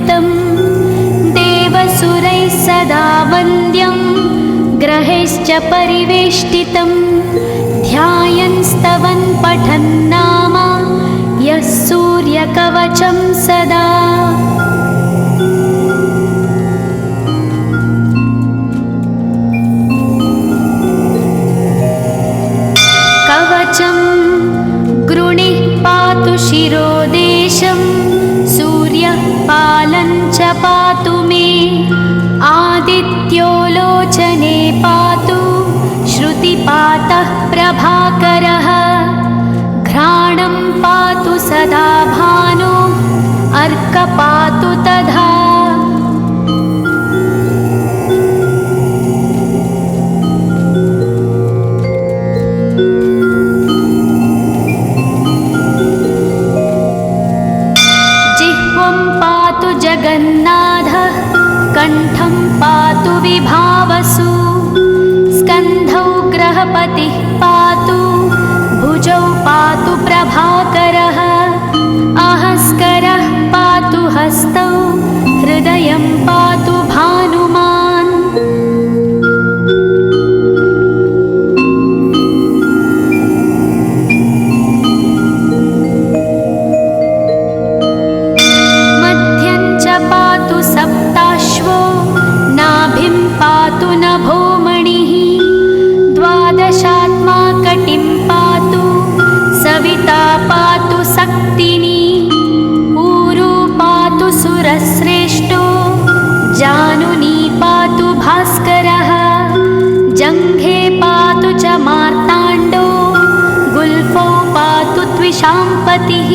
विवृतं देवसुरैः सदा वन्द्यं ग्रहैश्च परिवेष्टितं ध्यायन् स्तवन् पठन् नाम यः सूर्यकवचं सदा। कवचं गृणिः पातु शिरोदेशं सूर्यः पालं च पातु मे आदित्यो लोचने पातु श्रुतिपातः प्रभाकरः घ्राणं पातु सदा भानो अर्क पातु तथा। जगन्नाथः कण्ठं पातु विभावसु स्कन्धौ ग्रहपतिः पातु भुजौ पातु प्रभाकरः अहस्करः पातु हस्तौ हृदयं पातु भानुमान्। सप्ताश्वो नाभिं पातु नभोमणिः द्वादशात्मा कटिं पातु सविता पातु सक्तिनी ऊरू पातु सुरश्रेष्ठो जानुनी पातु भास्करः जङ्घे पातु च मार्ताण्डो गुल्फौ पातु त्विषाम्पतिः।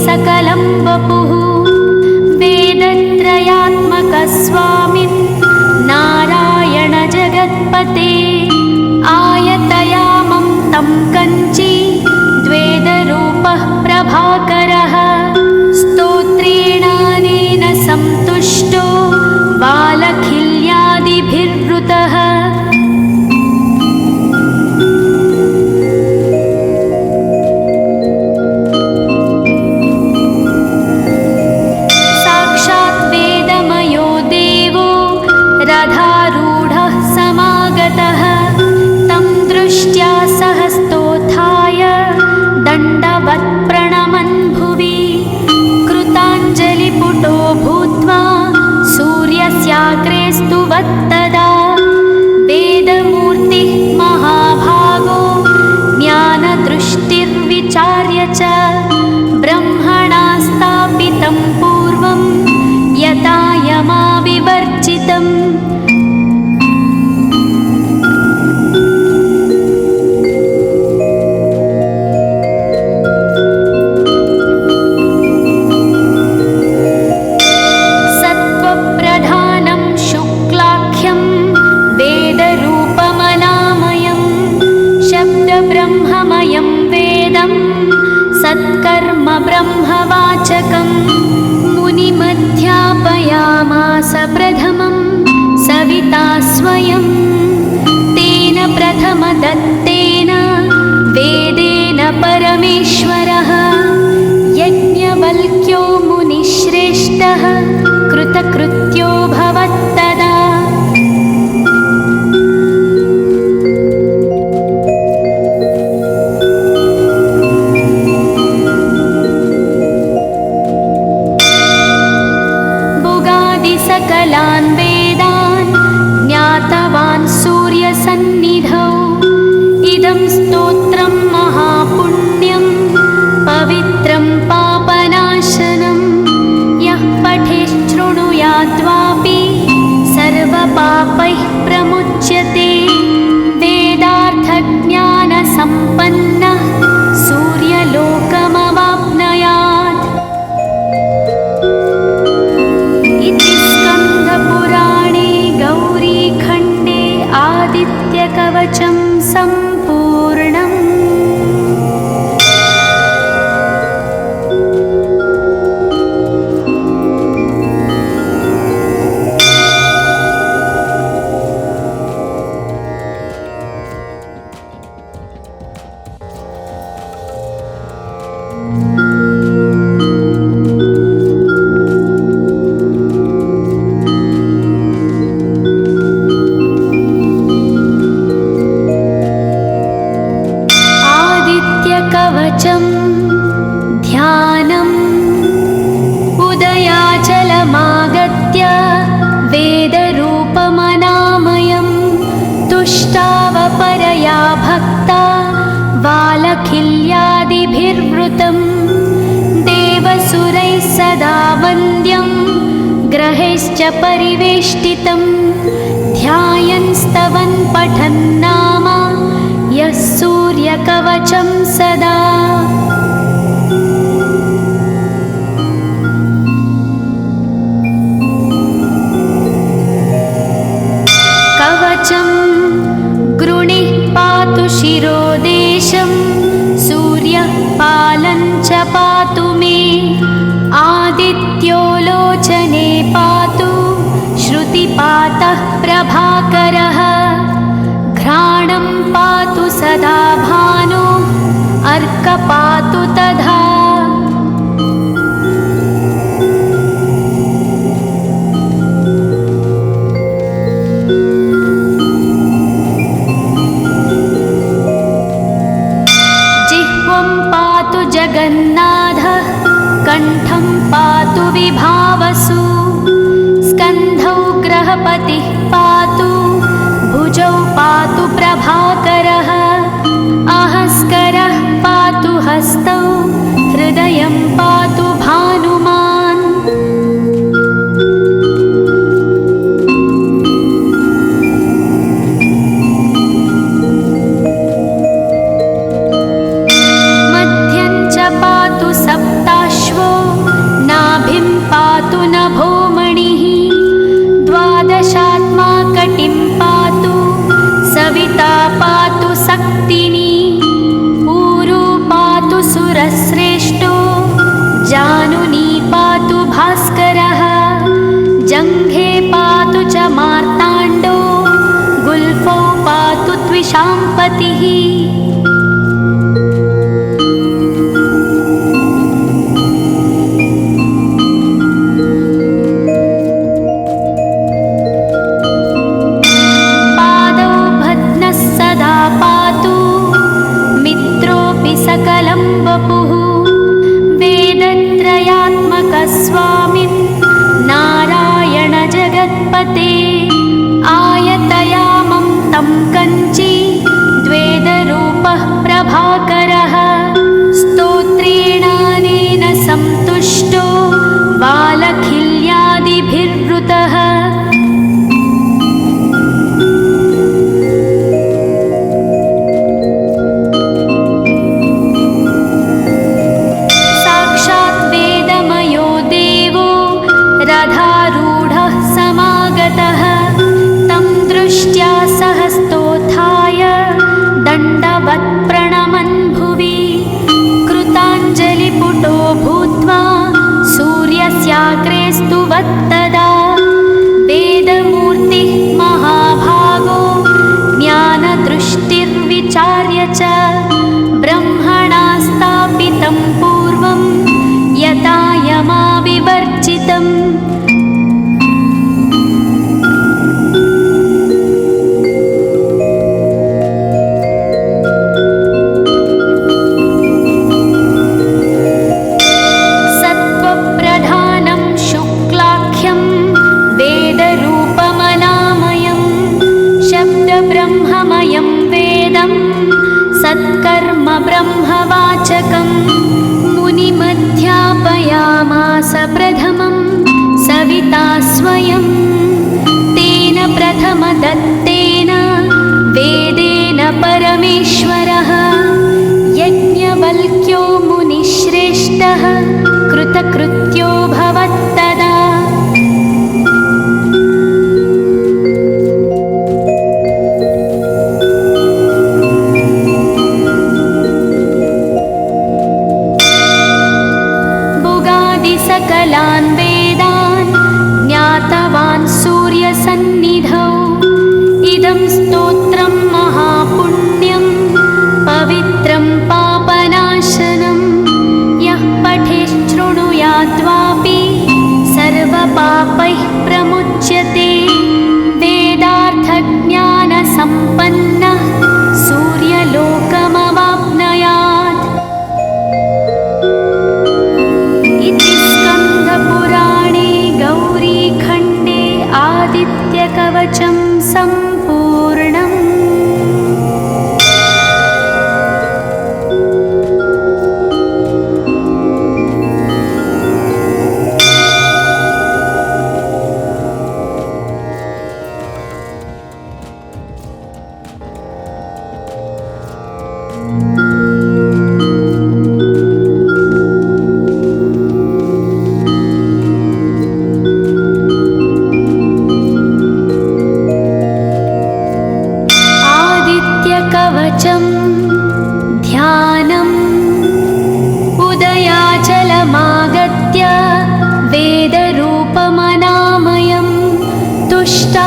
सकलं वपुः वेदत्रयात्मकस्वामिन् नारायण जगत्पते आयतयामं तं कञ्ची द्वेदरूपः प्रभाकरः स्तोत्रेणानेन संतुष्टो बालखिल्यादिभिर्वृतः। रथारूढः समागतः तं दृष्ट्या सहस्तोत्थाय दण्डवत् प्रणमन् भुवि कृताञ्जलिपुटो भूत्वा सूर्यस्याग्रे स्तुवत्तदा वेदमूर्तिः महाभागो ज्ञानदृष्टिर्विचार्य च ब्रह्मणा स्थापितं पूर्वं यथा यमाविवर्जितम्। सत्त्वप्रधानं शुक्लाख्यं वेदरूपमनामयं शब्दब्रह्ममयं वेदं सत्कर्म ब्रह्मवाचकम् मुनिमध्यापयामास प्रथमं सविता स्वयं तेन प्रथमदत्तेन वेदेन परमेश्वरः यज्ञवल्क्यो मुनिश्रेष्ठः कृतकृत्यो भवत्तदा। सकलान् वेदान् ज्ञातवान् सूर्यसन्निधौ इदं स्तोत्रं महापुण्यं पवित्रं पापनाशनं यः पठेच्छृणुयाद्वापि परिवृतं देवसुरैः सदा वन्द्यं ग्रहैश्च परिवेष्टितं ध्यायन् स्तवन् पठन् नाम यः सूर्यकवचं सदा। कवचं गृणिः पातु शिरोदेशं सूर्यः पालं च पातु मे आदित्यो लोचने पातु श्रुतिपातः प्रभाकरः घ्राणं पातु सदा भानो अर्कपातु तथा। जगन्नाथः कण्ठं पातु विभावसु स्कन्धौ ग्रहपतिः पातु भुजौ पातु प्रभाकरः अहस्करः पातु हस्तौ हृदयं पातु भानुमान्। सप्ताश्वो नाभिं पातु नभोमणिः द्वादशात्मा कटिं पातु सविता पातु सक्तिनी ऊरू पातु सुरश्रेष्ठो जानुनी पातु भास्करः जङ्घे पातु च मार्ताण्डो गुल्फौ पातु त्विषाम्पतिः। सकलं वपुः वेदत्रयात्मकस्वामिन् नारायण जगत्पते आयतयामं तं कञ्ची द्वेदरूपः प्रभाकरः स्तोत्रेणानेन सन्तुष्टो बालखिल्यादिभिर्वृतः। रथारूढः समागतः तं दृष्ट्या सहस्तोत्थाय दण्डवत् प्रणमन् भुवि कृताञ्जलिपुटो भूत्वा सूर्यस्याग्रे स्तुवत्तदा वेदमूर्तिः महाभागो ज्ञानदृष्टिर्विचार्य च ब्रह्मणा स्थापितं पूर्वं यथा यमाविवर्जितम्। सत्त्वप्रधानं शुक्लाख्यं वेदरूपमनामयं शब्दब्रह्ममयं वेदं सत्कर्म ब्रह्मवाचकं मुनिमध्यापयामास प्रथमं सविता स्वयं तेन प्रथमदत्तेन वेदेन परमेश्वरः यज्ञवल्क्यो मुनिश्रेष्ठः कृतकृत्यो भवत्तदा। सकलान् वेदान् ज्ञातवान् सूर्यसन्निधौ इदं स्तोत्रं महापुण्यं पवित्रं पापनाशनं यः पठेच्छृणुयाद्वापि सर्वपापैः प्रमुच्यते वेदार्थज्ञानसम्पन्नः सूर्यलोकमवाप्नुयात्। पुराणे गौरीखण्डे आदित्यकवचं सम्पूर्णम्।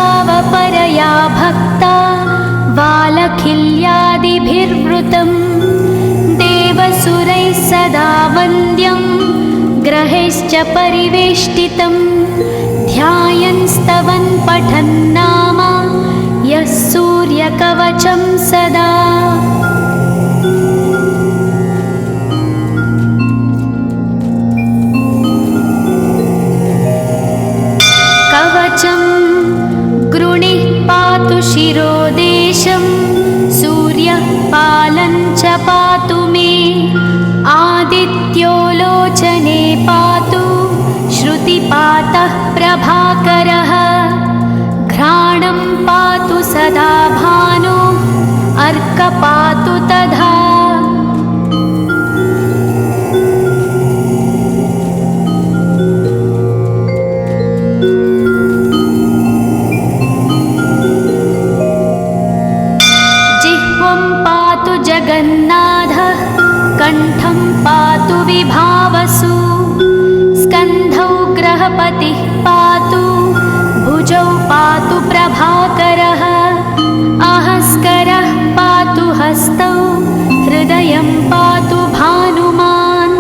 भावपरया भक्ता बालखिल्यादिभिर्वृतं देवसुरैः सदा वन्द्यं ग्रहैश्च परिवेष्टितं ध्यायन् स्तवन् पठन् नाम यः सूर्यकवचं सदा। कवचं गृणिः पातु शिरोदेशं सूर्यः पालं च पातु मे आदित्यो लोचने पातु श्रुतिपातः प्रभाकरः घ्राणं पातु सदा भानो अर्कपातु तथा। जिह्वं पातु जगन्नाथः कण्ठं पातु विभावसु स्कन्धौ ग्रहपतिः पातु भुजौ पातु प्रभाकरः अहस्करः पातु हस्तौ हृदयं पातु भानुमान्।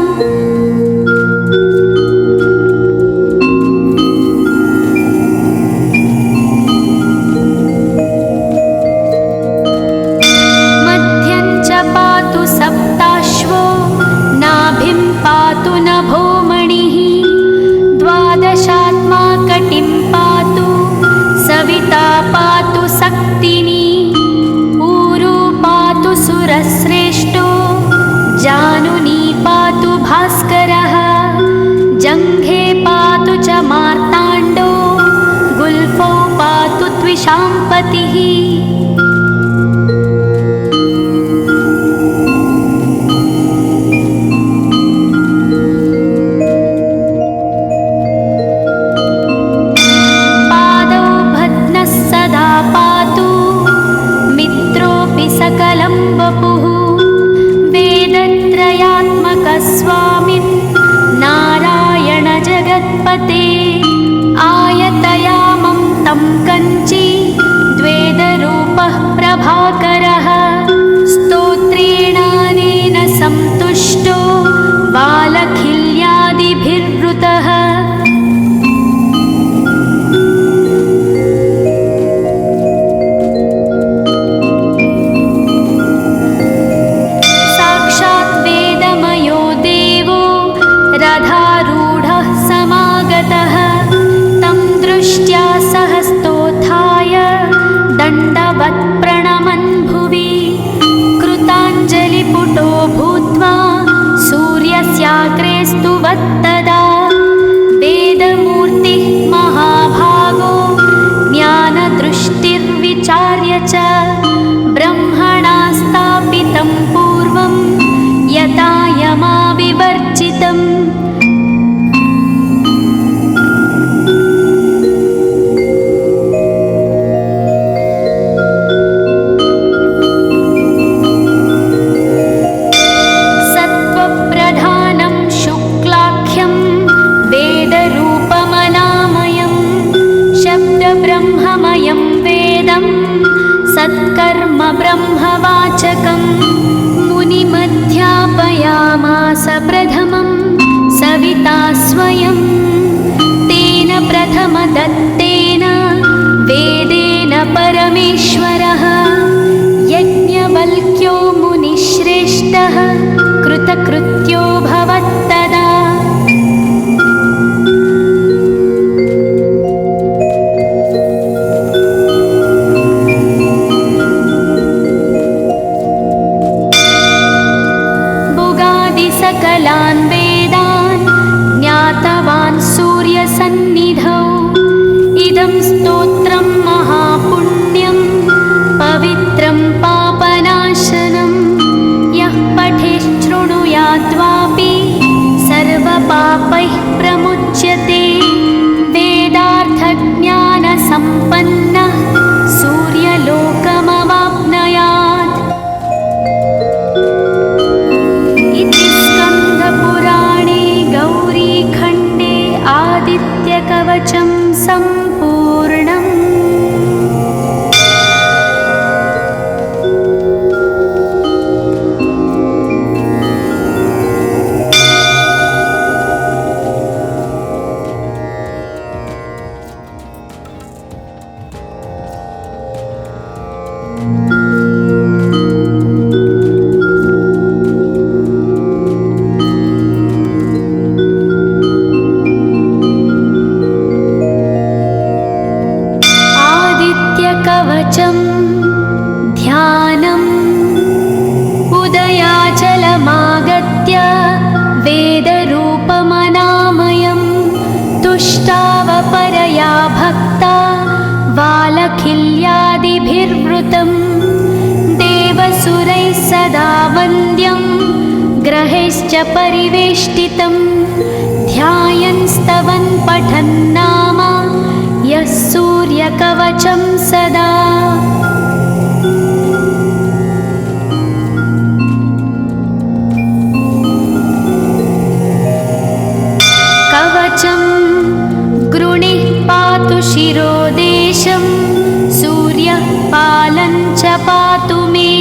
मध्यं च पातु सप्ताश्वो नाभिं पातु नभोमणिः द्वादशात्मा कटिं पातु सविता पातु सक्तिनी ऊरू पातु सुरश्रेष्ठो जानुनी पातु भास्करः जङ्घे पातु च मार्ताण्डो गुल्फौ पातु त्विषाम्पतिः। सकलं वपुः वेदत्रयात्मकस्वामिन् नारायण जगत्पते आयतयामं तं कञ्ची द्वेदरूपः प्रभाकरः स्तोत्रेणानेन सन्तुष्टो बालखिल्यादिभिर्वृतः। रथारूढः समागतः तं दृष्ट्या सहस्तोत्थाय दण्डवत् प्रणमन् भुवि कृताञ्जलिपुटो भूत्वा सूर्यस्याग्रे स्तुवत्तदा वेदमूर्तिः महाभागो ज्ञानदृष्टिर्विचार्य च ब्रह्मणा स्थापितं पूर्वं यथा यमाविवर्जितम्। सत्त्वप्रधानं शुक्लाख्यं वेदरूपमनामयं शब्दब्रह्ममयं वेदं सत्कर्म ब्रह्मवाचकं मुनिमध्यापयामास प्रथमं सविता स्वयं तेन प्रथमदत्तेन वेदेन परमेश्वरः यज्ञवल्क्यो मुनिश्रेष्ठः कृतकृत्यो भवत्तदा। सकलान् वेदान् ज्ञातवान् सूर्यसन्निधौ इदं स्तोत्रं महापुण्यं आदित्यकवचं ध्यानम् उदयाचलमागत्य वेदरूपमनामयं तुष्टावपरया भक्ता वालखिल्यादिभिर्वृतं देवसुरैः सदा वन्द्यं ग्रहैश्च परिवेष्टितं ध्यायन् स्तवन् पठन् नाम यः सूर्यकवचं सदा। कवचं गृणिः पातु शिरोदेशं सूर्यः पालं च पातु मे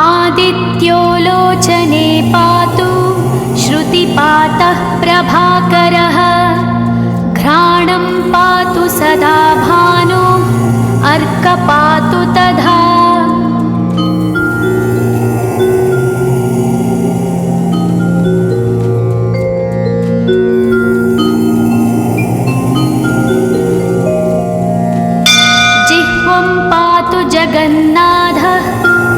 आदित्यो लोचने पातु श्रुतिपातः प्रभाकरः घ्राणं पातु सदा भानो अर्कपातु तथा। जिह्वं पातु जगन्नाथः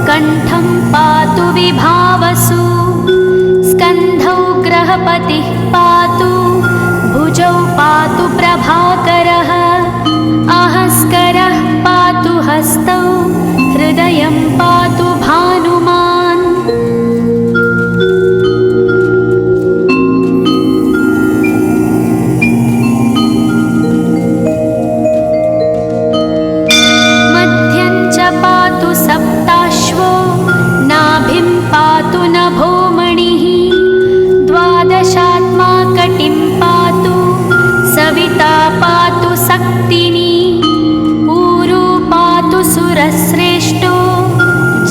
कण्ठं पातु विभावसु स्कन्धौ ग्रहपतिः पातु भुजौ पातु प्रभाकरः अहस्करः पातु हस्तौ हृदयं पातु भानुमान्। मध्यं च पातु सप्ताश्वो नाभिं पातु नभोमणिः द्वादशात्मा कटिं पातु सविता पातु सक्तिनी ऊरू पातु सुरश्रेष्ठो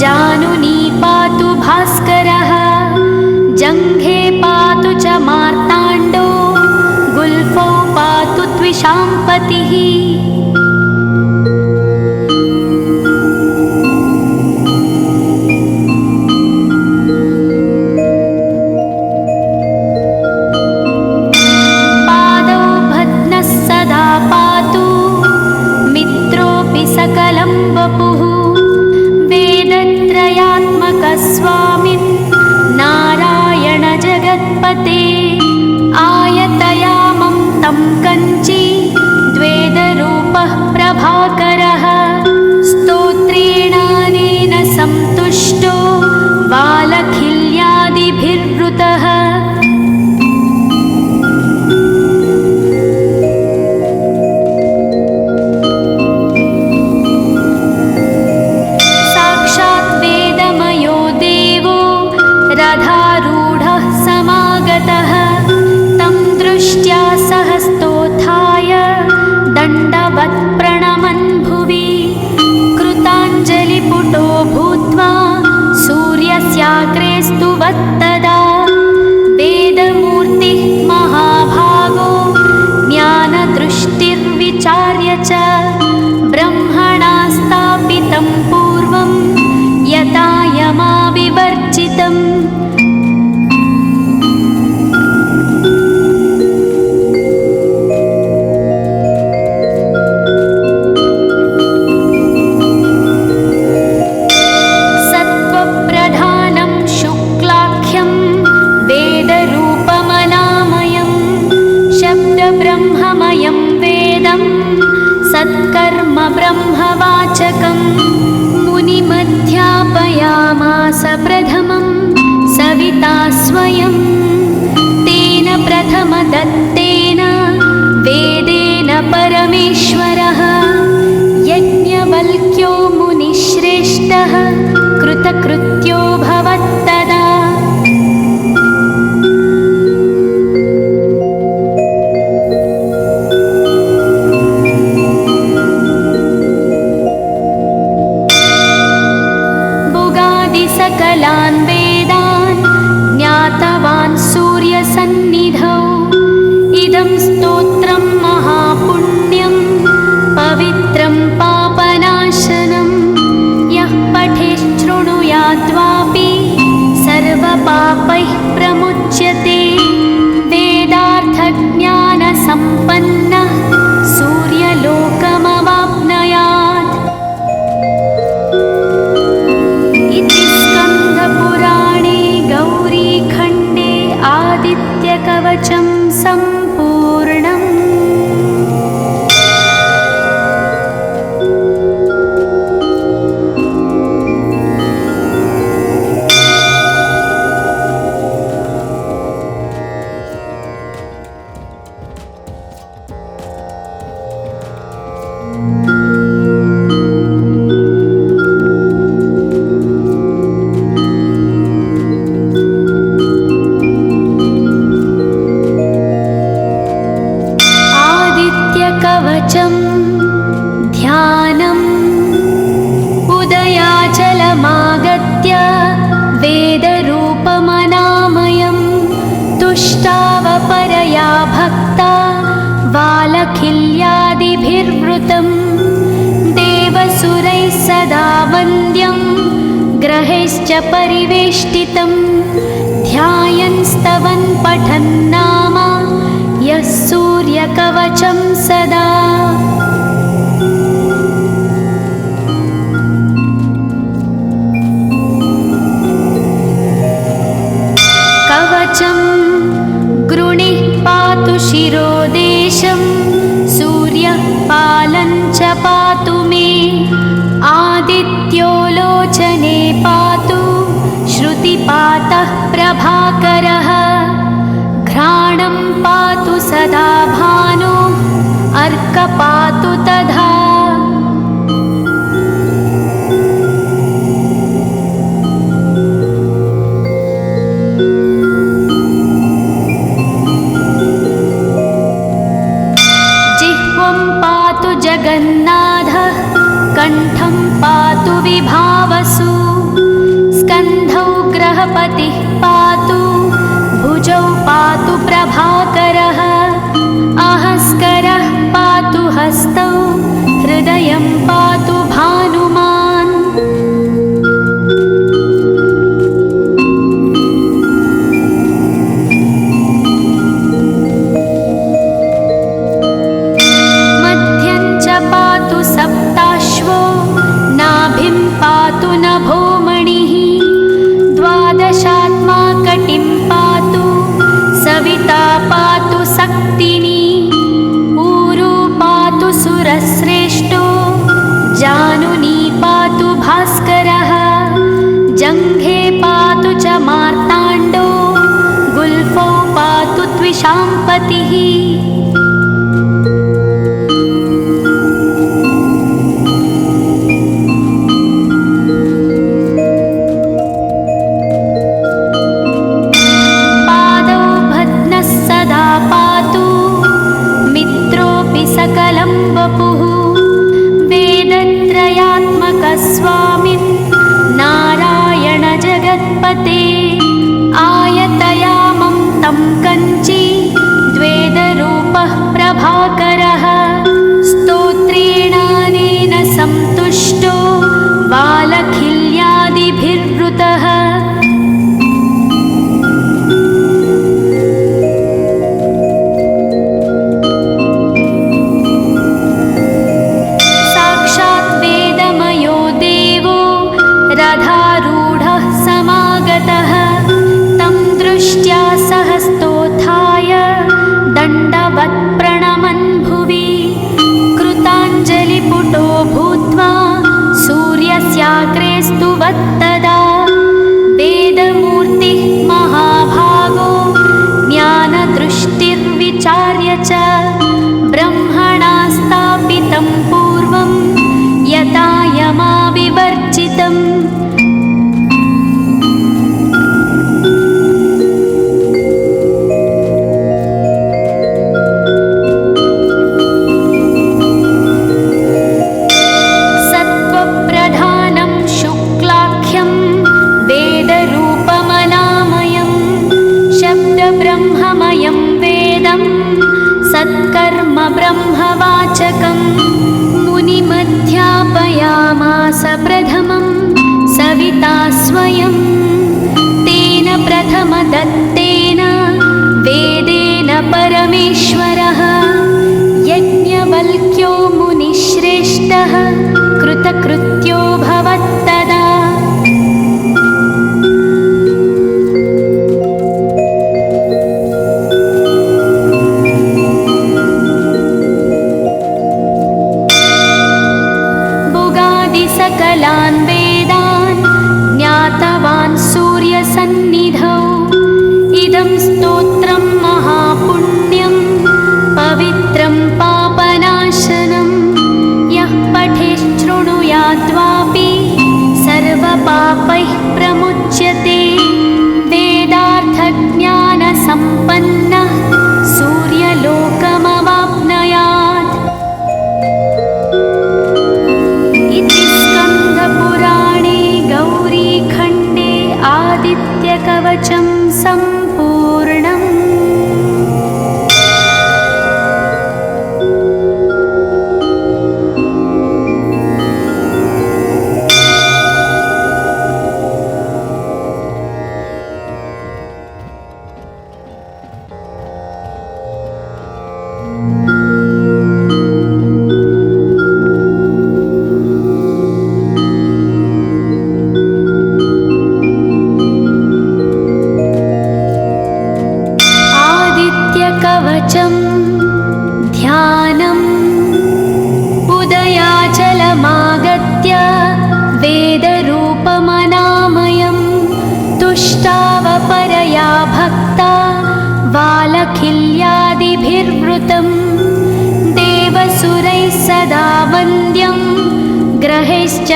जानुनी पातु भास्करः जङ्घे पातु च मार्ताण्डो गुल्फौ पातु त्विषाम्पतिः। सकलं वपुः वेदत्रयात्मकस्वामिन् नारायण जगत्पते आयतयामं तं कञ्ची द्वेदरूपः प्रभाकरः स्तोत्रेणानेन सन्तुष्टो वालखिल्यादिभिर्वृतः। रथारूढः समागतः तं दृष्ट्या सहस्तोत्थाय दण्डवत् प्रणमन् भुवि कृताञ्जलिपुटो भूत्वा सूर्यस्याग्रे स्तुवत्तदा वेदमूर्तिः महाभागो ज्ञानदृष्टिर्विचार्य च ब्रह्मणा स्थापितं पूर्वं यथा यमाविवर्जितम्। सत्त्वप्रधानं शुक्लाख्यं वेदरूपमनामयं शब्दब्रह्ममयं वेदं सत्कर्म ब्रह्मवाचकं मुनिमध्यापयामास प्रथमं सविता स्वयं तेन प्रथमदत्तेन वेदेन परमेश्वरः यज्ञवल्क्यो मुनिश्रेष्ठः कृतकृत्यो भवत्तदा। सकलान् वेदान् ज्ञातवान् सूर्यसन्निधौ इदं स्तोत्रं महापुण्यं पवित्रं पापनाशनं यः पठेच्छृणुयाद्वापि सर्वपापैः प्रमुच्यते वेदार्थज्ञानसम्पन्नः सूर्यलोकमवाप्नुयात्। सदा वन्द्यं ग्रहैश्च परिवेष्टितं ध्यायन् स्तवन् पठन् नाम यः सूर्यकवचं सदा। कवचं गृणिः पातु शिरोदेशं सूर्यः पालं च पातु मे आदित्यो लोचने पातु श्रुतिपातः प्रभाकरः घ्राणं पातु सदा भानो अर्क पातु तथा। जगन्नाथः कण्ठं पातु विभावसु स्कन्धौ ग्रहपतिः पातु भुजौ पातु प्रभाकरः अहस्करः पातु हस्तौ हृदयं पातु भानुमान्। सप्ताश्वो नाभिं पातु नभोमणिः द्वादशात्मा कटिं पातु सविता पातु सक्तिनी ऊरू पातु सुरश्रेष्ठो जानुनी पातु भास्करः जङ्घे पातु च मार्ताण्डो गुल्फौ पातु त्विषाम्पतिः। सकलं वपुः वेदत्रयात्मकस्वामिन् नारायण जगत्पते आयतयामं तं कञ्ची द्वेदरूपः प्रभाकरः स्तोत्रेणानेन संतुष्टो बालखिल्यादिभिर्वृतः। रथारूढः समागतः तं दृष्ट्या सहस्तोत्थाय दण्डवत् प्रणमन् भुवि कृताञ्जलिपुटो भूत्वा सूर्यस्याग्रे स्तुवत्तदा वेदमूर्तिः महाभागो ज्ञानदृष्टिर्विचार्य च ब्रह्मणा स्थापितं पूर्वं यथा यमाविवर्जितम्। सत्त्वप्रधानं शुक्लाख्यं वेदरूपमनामयं शब्दब्रह्ममयं वेदं सत्कर्म ब्रह्मवाचकम् मुनिमध्यापयामास प्रथमं सविता स्वयं तेन प्रथमदत्तेन वेदेन परमेश्वरः यज्ञवल्क्यो मुनिश्रेष्ठः कृतकृत्यो भवत्तदा। सकलान् वेदान् ज्ञातवान् सूर्यसन्निधौ इदं स्तोत्रं महापुण्यं पवित्रं पापनाशनं यः पठेच्छृणुयाद्वापि सर्वपापैः प्रमुच्यते वेदार्थज्ञानसम्पन्नः सूर्यलोकमवाप्नुयात्। स्कन्दपुराणे गौरीखण्डे आदित्यकवचं सम्पूर्णम्।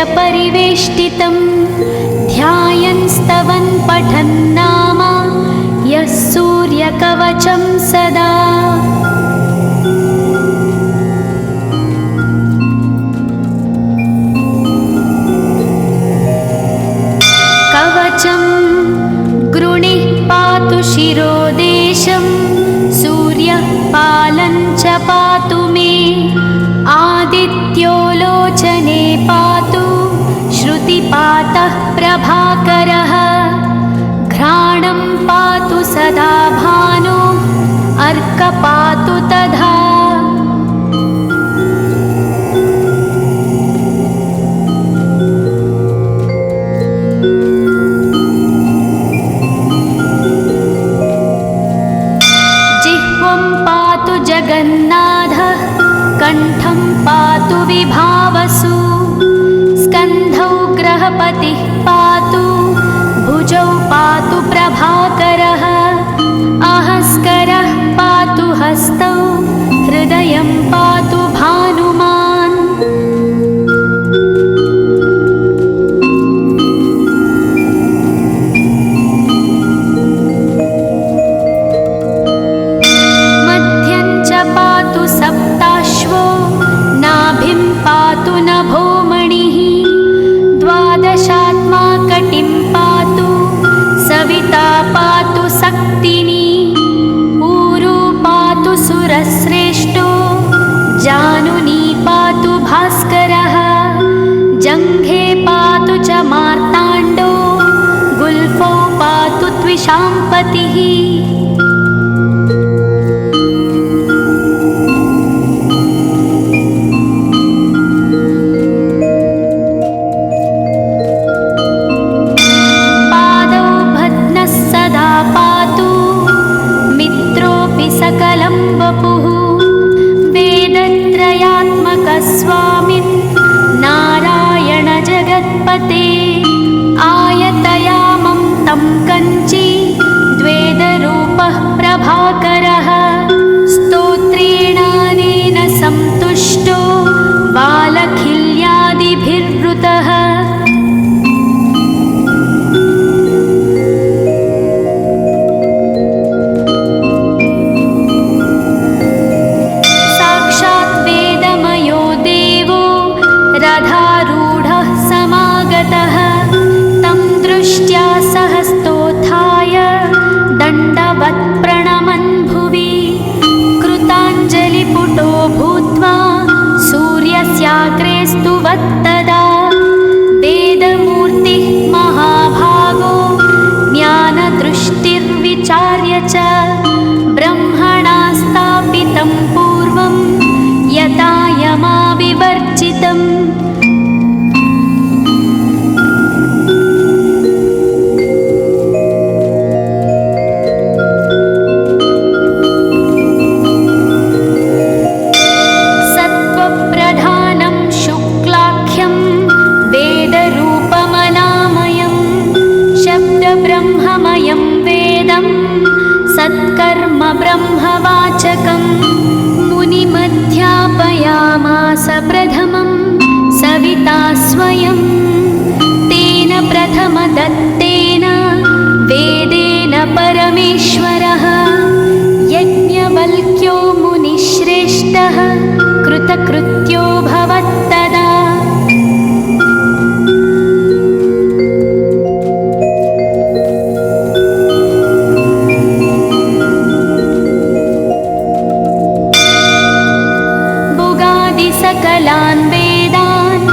परिवेष्टितं ध्यायन् स्तवन् पठन् नाम यः सूर्यकवचं सदा। कवचं गृणिः पातु शिरोदेशं सूर्यः पालं च पातु मे आदित्यो लोचने पातु श्रुतिपातः प्रभाकरः घ्राणं पातु सदा भानो अर्कपातु तथा। जिह्वं पातु जगन्नाथः कण्ठं पातु विभावसु स्कन्धौ ग्रहपतिः पातु भुजौ पातु प्रभाकरः अहस्करः पातु हस्तौ हृदयं पातु भानुमान्। मध्यं च पातु सप्ताश्वो नाभिं पातु नभोमणिः द्वादशात्मा कटिं पातु सविता पातु सक्तिनी ऊरू पातु सुरश्रेष्ठो जानुनी पातु भास्करः जङ्घे पातु च मार्ताण्डो गुल्फौ पातु त्विषाम्पतिः। सकलं वपुः वेदत्रयात्मकस्वामिन् नारायण जगत्पते आयतयामं तं कञ्ची द्वेदरूपः प्रभाकरः स्तोत्रेणानेन संतुष्टो बालखिल्यादिभिर्वृतः। रथारूढः समागतः तं दृष्ट्या सहस्तोत्थाय दण्डवत् प्रणमन् भुवि कृताञ्जलिपुटो भूत्वा सूर्यस्याग्रे स्तुवत्तदा वेदमूर्तिः महाभागो ज्ञानदृष्टिर्विचार्य च ब्रह्मणा स्थापितं पूर्वं यथा यमाविवर्जितम्। सत्त्वप्रधानं शुक्लाख्यं वेदरूपमनामयं शब्दब्रह्ममयं वेदं सत्कर्म ब्रह्मवाचकम् मुनिमध्यापयामास प्रथमं सविता स्वयं तेन प्रथमदत्तेन वेदेन परमेश्वरः यज्ञवल्क्यो मुनिश्रेष्ठः कृतकृत्यो भवत्तदा। सकलान् वेदान्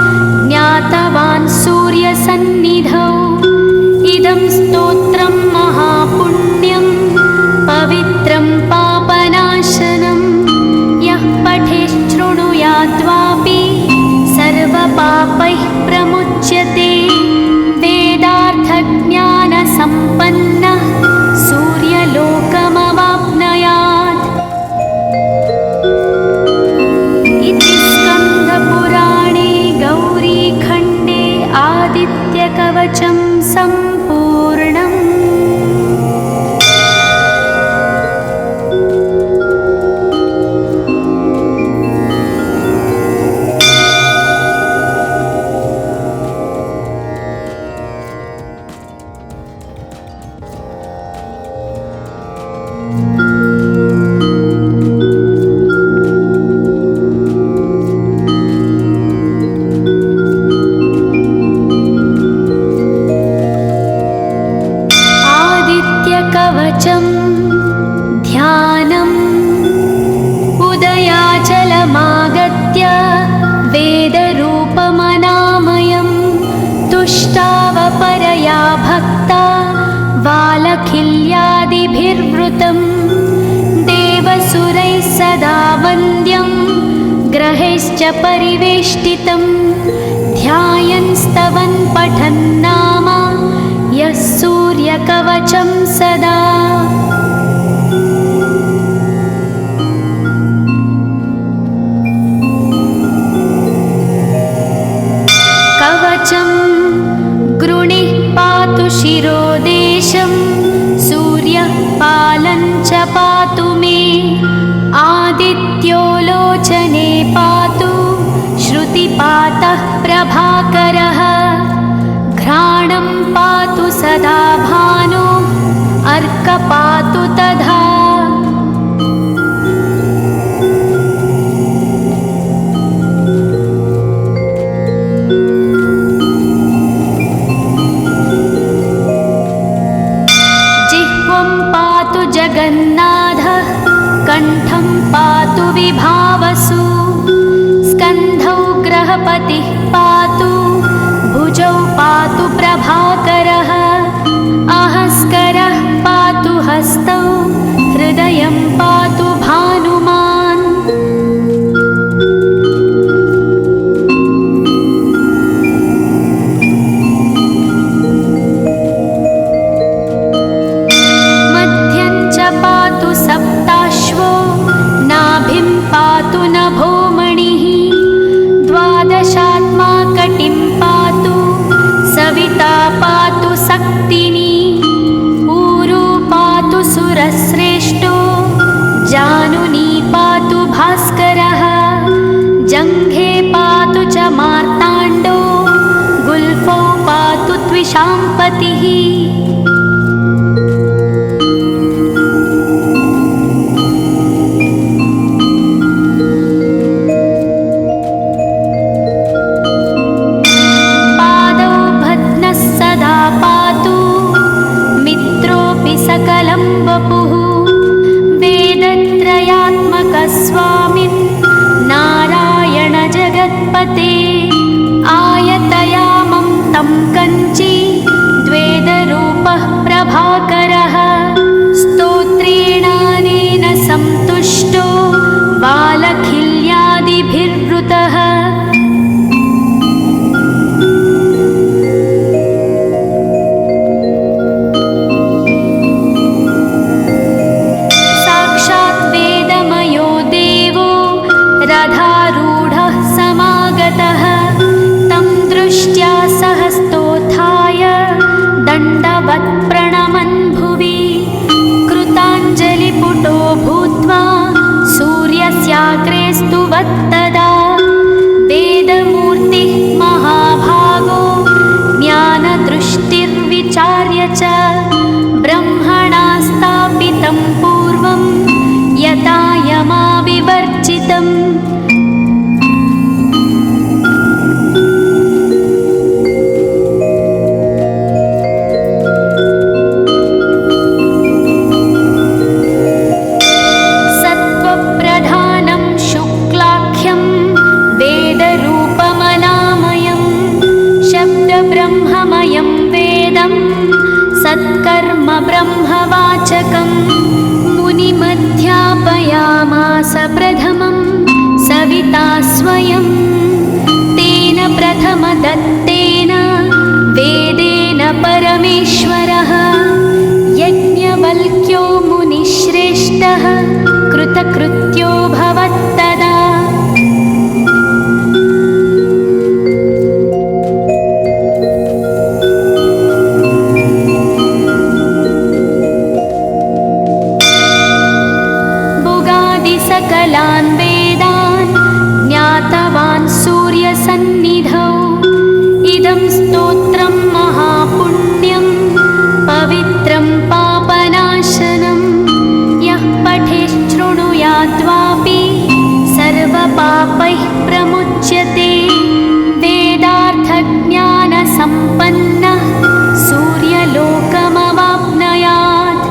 ज्ञातवान् सूर्यसन्निधौ इदं स्तोत्रं महापुण्यं पवित्रं पापनाशनं यः पठेच्छृणुयाद्वापि सर्वपापैः प्रमुच्यते वेदार्थज्ञानसम्पन्नः सूर्यलोकमवाप्नुयात्। इति स्कन्दपुराणे गौरीखण्डे आदित्यकवचं सम्पूर्णम्। परिवेष्टितं ध्यायन् स्तवन् पठन् नाम यः सूर्यकवचं सदा। कवचं गृणिः पातु शिरोदेशं सूर्यः पालं च पातु मे आदित्यो लोचने पातु श्रुतिपातः प्रभाकरः घ्राणं पातु सदा भानो अर्क पातु तथा। जिह्वं पातु जगन्नाथः कण्ठं पातु विभावसु स्कन्धौ ग्रहपतिः पातु भुजौ पातु प्रभाकरः अहस्करः पातु हस्तौ हृदयं पातु भानुमान्। मध्यं च पातु सप्ताश्वो नाभिं पातु नभोमणिः द्वादशात्मा कटिं पातु सविता पातु सक्तिनी ऊरू पातु सुरश्रेष्ठो जानुनी पातु भास्करः जङ्घे पातु च मार्ताण्डो गुल्फौ पातु त्विषाम्पतिः। सकलं वपुः वेदत्रयात्मकस्वामिन् नारायण जगत्पते आयतयामं तं कञ्ची द्वेदरूपः प्रभाकरः स्तोत्रेणानेन सन्तुष्टो बालखिल्यादिभिर्वृतः। रथारूढः समागतः तं दृष्ट्या सहस्तोत्थाय दण्डवत् प्रणमन् भुवि कृताञ्जलिपुटो भूत्वा सूर्यस्याग्रे स्तुवत्तदा वेदमूर्तिः महाभागो ज्ञानदृष्टिर्विचार्य च ब्रह्मणा स्थापितं पूर्वं यथा यमाविवर्जितम्। सत्त्वप्रधानं शुक्लाख्यं वेदरूपमनामयं शब्दब्रह्ममयं वेदं सत्कर्म ब्रह्मवाचकम् मुनिमध्यापयामास प्रथमं सविता स्वयं तेन प्रथमदत्तेन वेदेन परमेश्वरः यज्ञवल्क्यो मुनिश्रेष्ठः कृतकृत्यो भवत्तदा। सकलान् वेदान् ज्ञातवान् सूर्यसन्निधौ इदं स्तोत्रं महापुण्यं पवित्रं पापनाशनं यः पठेच्छृणुयाद्वापि सर्वपापैः प्रमुच्यते वेदार्थज्ञानसम्पन्नः सूर्यलोकमवाप्नुयात्।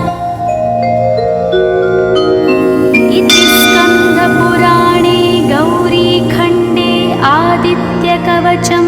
पुराणे गौरीखण्डे आदित्यकवचं